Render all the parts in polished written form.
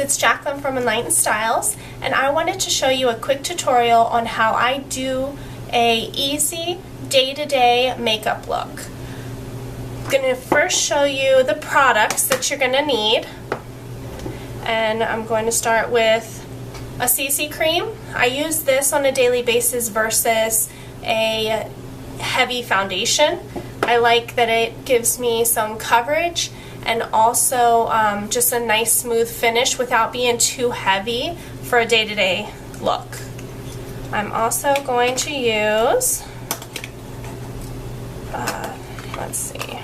it's Jacquelyn from Enlightened Styles, and I wanted to show you a quick tutorial on how I do a easy day-to-day makeup look. I'm going to first show you the products that you're going to need, and I'm going to start with a CC cream. I use this on a daily basis versus a heavy foundation. I like that it gives me some coverage and also just a nice smooth finish without being too heavy for a day-to-day look. I'm also going to use, let's see,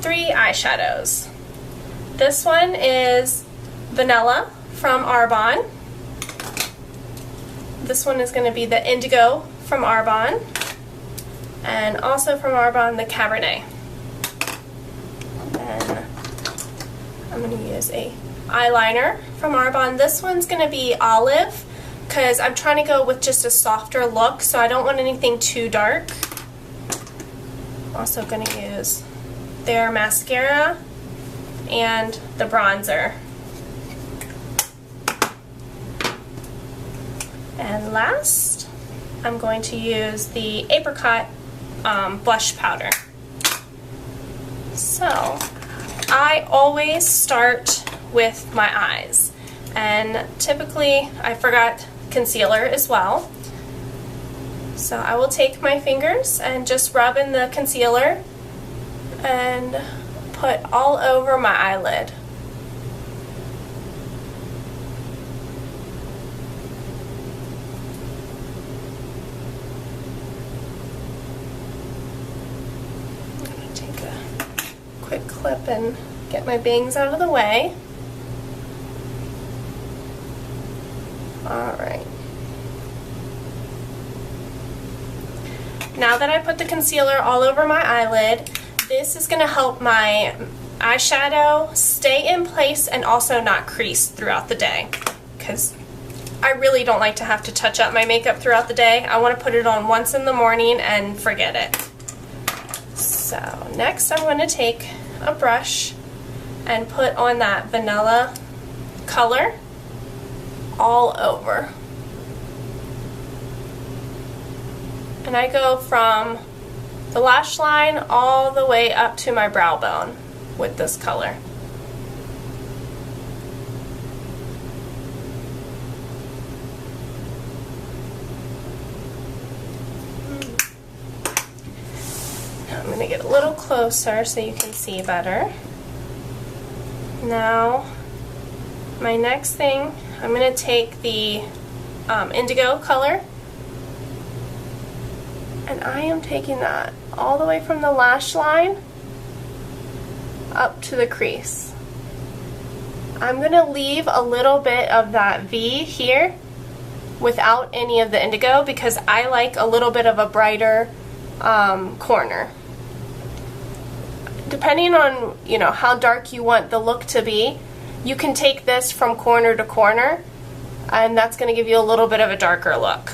3 eyeshadows. This one is Vanilla from Arbonne. This one is going to be the Indigo from Arbonne, and also from Arbonne the Cabernet. And I'm going to use a eyeliner from Arbonne. This one's going to be olive because I'm trying to go with just a softer look, so I don't want anything too dark. I'm also going to use their mascara and the bronzer. And last, I'm going to use the Apricot blush powder. So, I always start with my eyes, and typically I forgot concealer as well. So I will take my fingers and just rub in the concealer and put all over my eyelid. Quick clip and get my bangs out of the way. Alright. Now that I put the concealer all over my eyelid, this is going to help my eyeshadow stay in place and also not crease throughout the day, because I really don't like to have to touch up my makeup throughout the day. I want to put it on once in the morning and forget it. So next I'm going to take a brush and put on that vanilla color all over. And I go from the lash line all the way up to my brow bone with this color. I'm going to get a little closer so you can see better. Now, my next thing, I'm going to take the indigo color, and I am taking that all the way from the lash line up to the crease. I'm going to leave a little bit of that V here without any of the indigo because I like a little bit of a brighter corner. Depending on, you know, how dark you want the look to be, you can take this from corner to corner, and that's going to give you a little bit of a darker look.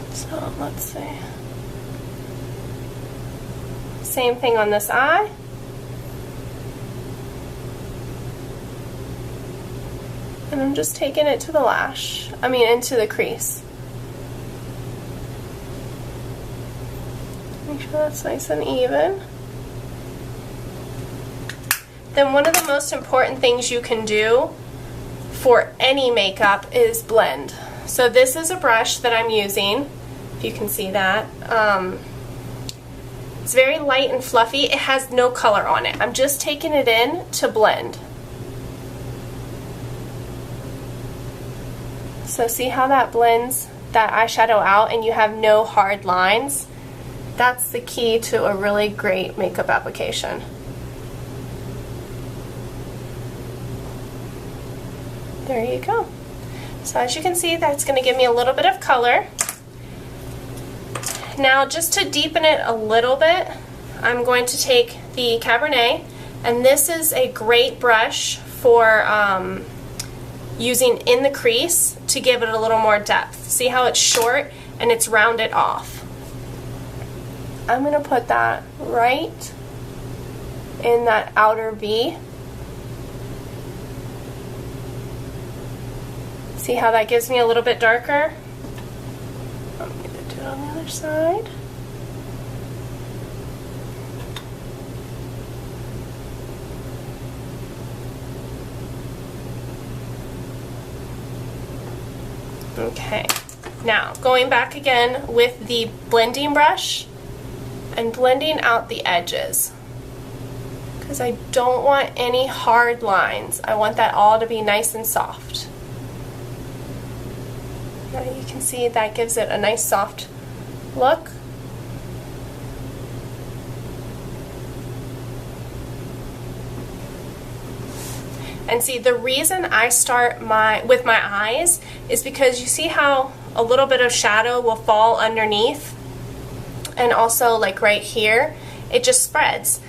So let's see. Same thing on this eye. And I'm just taking it to the lash, into the crease. Make sure that's nice and even. Then one of the most important things you can do for any makeup is blend. So this is a brush that I'm using, if you can see that. It's very light and fluffy. It has no color on it. I'm just taking it in to blend. So see how that blends that eyeshadow out and you have no hard lines? That's the key to a really great makeup application. There you go. So as you can see, that's going to give me a little bit of color. Now just to deepen it a little bit, I'm going to take the Cabernet, and this is a great brush for using in the crease to give it a little more depth. See how it's short and it's rounded off. I'm going to put that right in that outer V. See how that gives me a little bit darker? I'm going to do it on the other side. Okay, now going back again with the blending brush and blending out the edges, because I don't want any hard lines. I want that all to be nice and soft. Now you can see that gives it a nice soft look. And see, the reason I start with my eyes is because you see how a little bit of shadow will fall underneath, and also like right here, it just spreads.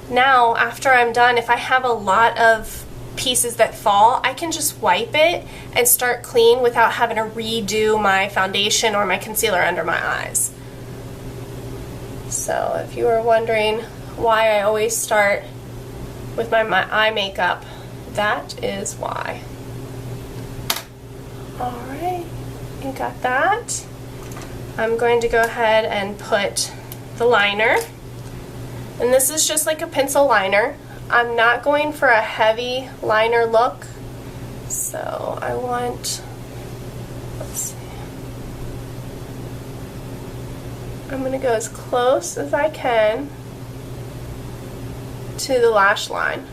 Now, after I'm done, if I have a lot of pieces that fall, I can just wipe it and start clean without having to redo my foundation or my concealer under my eyes. So if you were wondering why I always start with my eye makeup, that is why. Alright, you got that. I'm going to go ahead and put the liner. And this is just like a pencil liner. I'm not going for a heavy liner look. So I want, let's see. I'm going to go as close as I can to the lash line.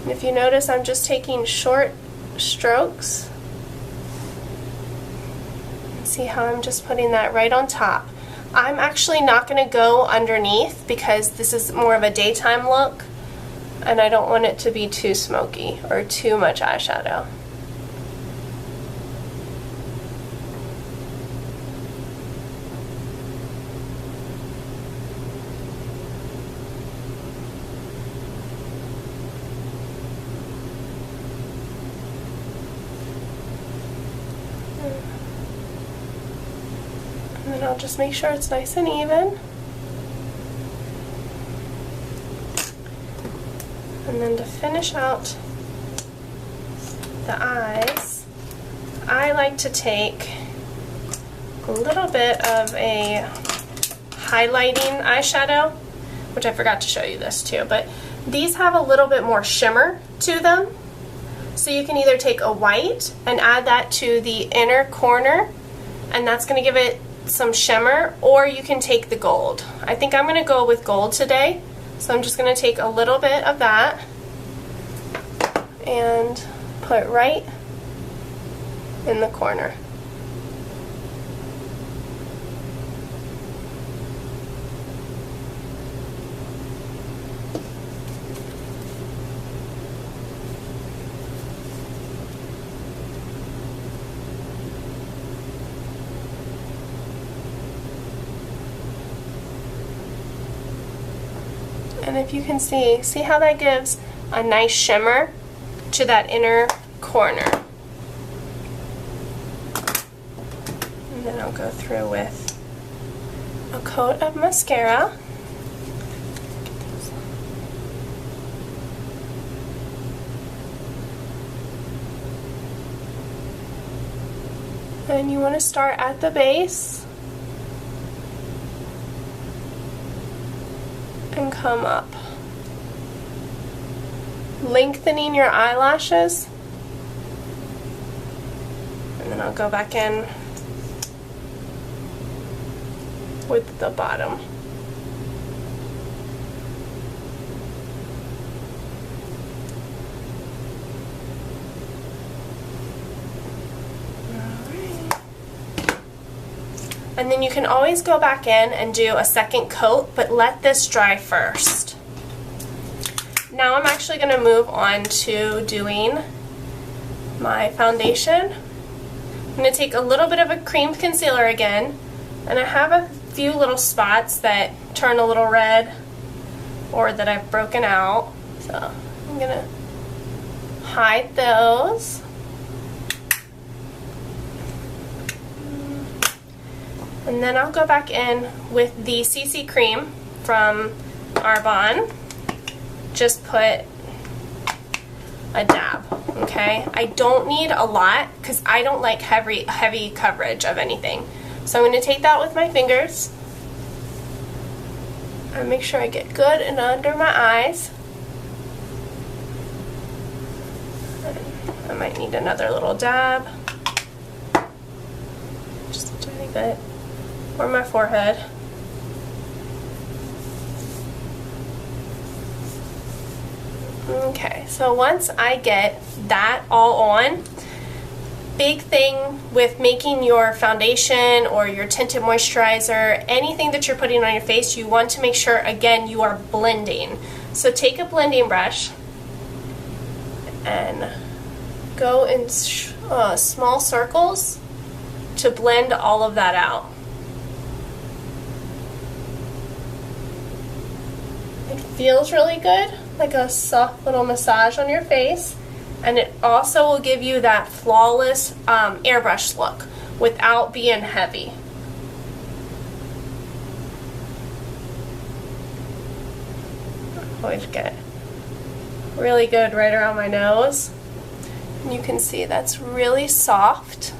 And if you notice, I'm just taking short strokes. See how I'm just putting that right on top. I'm actually not going to go underneath because this is more of a daytime look and I don't want it to be too smoky or too much eyeshadow. And then I'll just make sure it's nice and even. And then to finish out the eyes, I like to take a little bit of a highlighting eyeshadow, which I forgot to show you this too, but these have a little bit more shimmer to them. So you can either take a white and add that to the inner corner, and that's going to give it some shimmer, or you can take the gold. I think I'm going to go with gold today, so I'm just going to take a little bit of that and put right in the corner. And if you can see how that gives a nice shimmer to that inner corner. And then I'll go through with a coat of mascara. And you want to start at the base and come up, lengthening your eyelashes, and then I'll go back in with the bottom. And then you can always go back in and do a second coat, but let this dry first. Now I'm actually going to move on to doing my foundation. I'm going to take a little bit of a cream concealer again, and I have a few little spots that turn a little red or that I've broken out. So I'm going to hide those. And then I'll go back in with the CC cream from Arbonne. Just put a dab, okay? I don't need a lot because I don't like heavy coverage of anything. So I'm going to take that with my fingers and make sure I get good and under my eyes. I might need another little dab. Just a tiny bit. Or my forehead. Okay, so once I get that all on, big thing with making your foundation or your tinted moisturizer, anything that you're putting on your face, you want to make sure, again, you are blending. So take a blending brush and go in small circles to blend all of that out. It feels really good, like a soft little massage on your face, and it also will give you that flawless airbrush look without being heavy. Always get really good right around my nose. And you can see that's really soft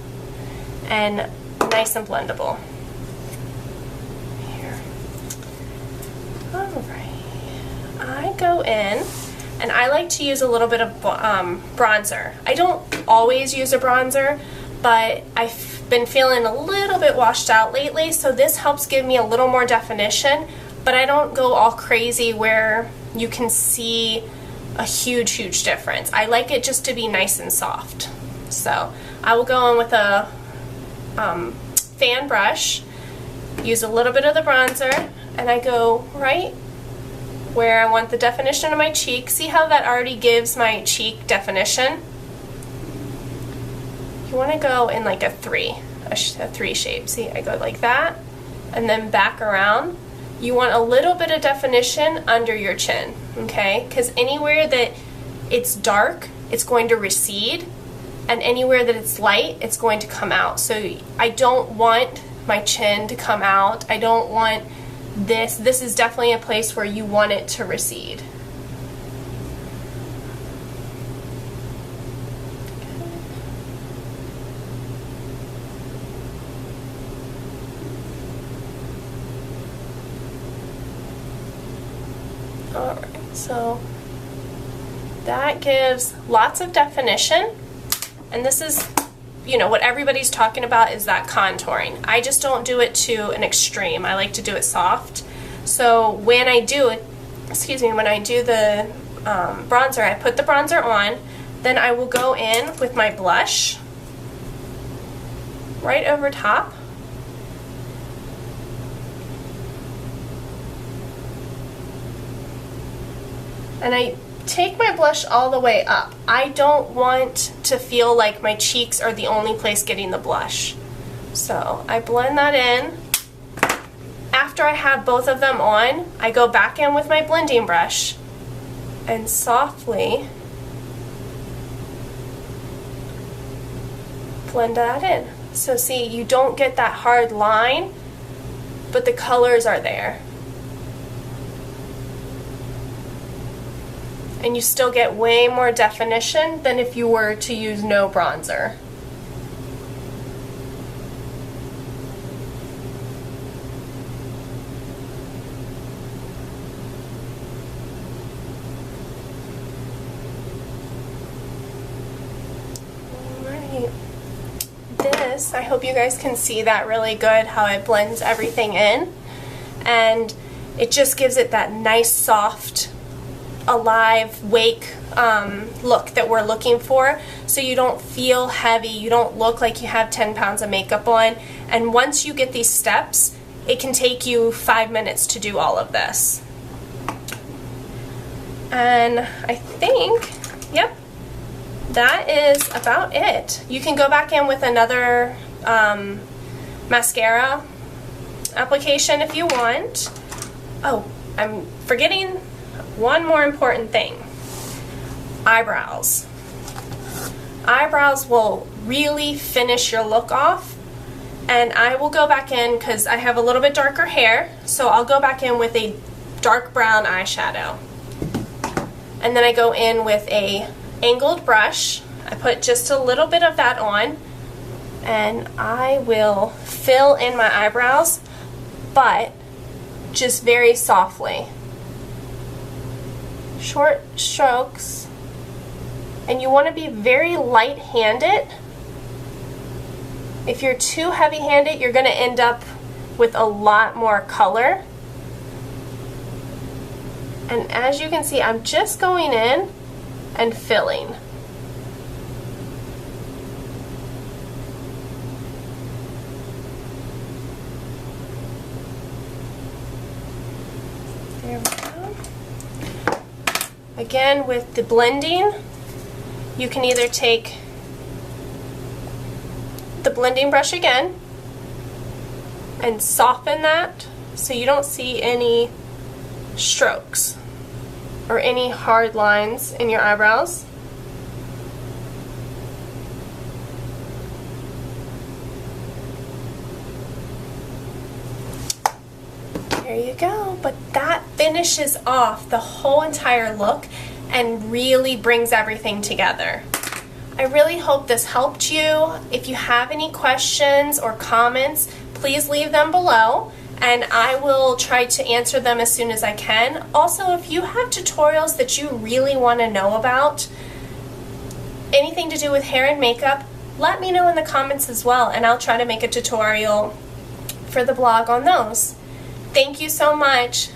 and nice and blendable. Here. Alright. I go in and I like to use a little bit of bronzer. I don't always use a bronzer, but I've been feeling a little bit washed out lately, so this helps give me a little more definition, but I don't go all crazy where you can see a huge difference. I like it just to be nice and soft. So I will go in with a fan brush, use a little bit of the bronzer, and I go right where I want the definition of my cheek. See how that already gives my cheek definition? You want to go in like a three shape. See, I go like that and then back around. You want a little bit of definition under your chin, okay? Because anywhere that it's dark, it's going to recede, and anywhere that it's light, it's going to come out. So I don't want my chin to come out. I don't want this. This is definitely a place where you want it to recede. Alright, so that gives lots of definition, and this is, you know, what everybody's talking about is that contouring. I just don't do it to an extreme. I like to do it soft. So when I do it, when I do the bronzer, I put the bronzer on, then I will go in with my blush right over top. And I take my blush all the way up. I don't want to feel like my cheeks are the only place getting the blush. So I blend that in. After I have both of them on, I go back in with my blending brush and softly blend that in. So see, you don't get that hard line, but the colors are there. And you still get way more definition than if you were to use no bronzer. Alright. This, I hope you guys can see that really good, how it blends everything in. And it just gives it that nice, soft, alive, wake look that we're looking for, so you don't feel heavy, you don't look like you have 10 pounds of makeup on. And once you get these steps, it can take you 5 minutes to do all of this. And I think, yep, that is about it. You can go back in with another mascara application if you want. Oh, I'm forgetting one more important thing. Eyebrows. Eyebrows will really finish your look off, And I will go back in because I have a little bit darker hair, so I'll go back in with a dark brown eyeshadow. And then I go in with a angled brush. I put just a little bit of that on, and I will fill in my eyebrows, but just very softly. Short strokes. And you want to be very light-handed. If you're too heavy-handed, you're going to end up with a lot more color. And as you can see, I'm just going in and filling. There we go. Again, with the blending, you can either take the blending brush again and soften that so you don't see any strokes or any hard lines in your eyebrows. There you go. But that finishes off the whole entire look and really brings everything together. I really hope this helped you. If you have any questions or comments, please leave them below and I will try to answer them as soon as I can. Also, if you have tutorials that you really want to know about, anything to do with hair and makeup, let me know in the comments as well, and I'll try to make a tutorial for the blog on those. Thank you so much.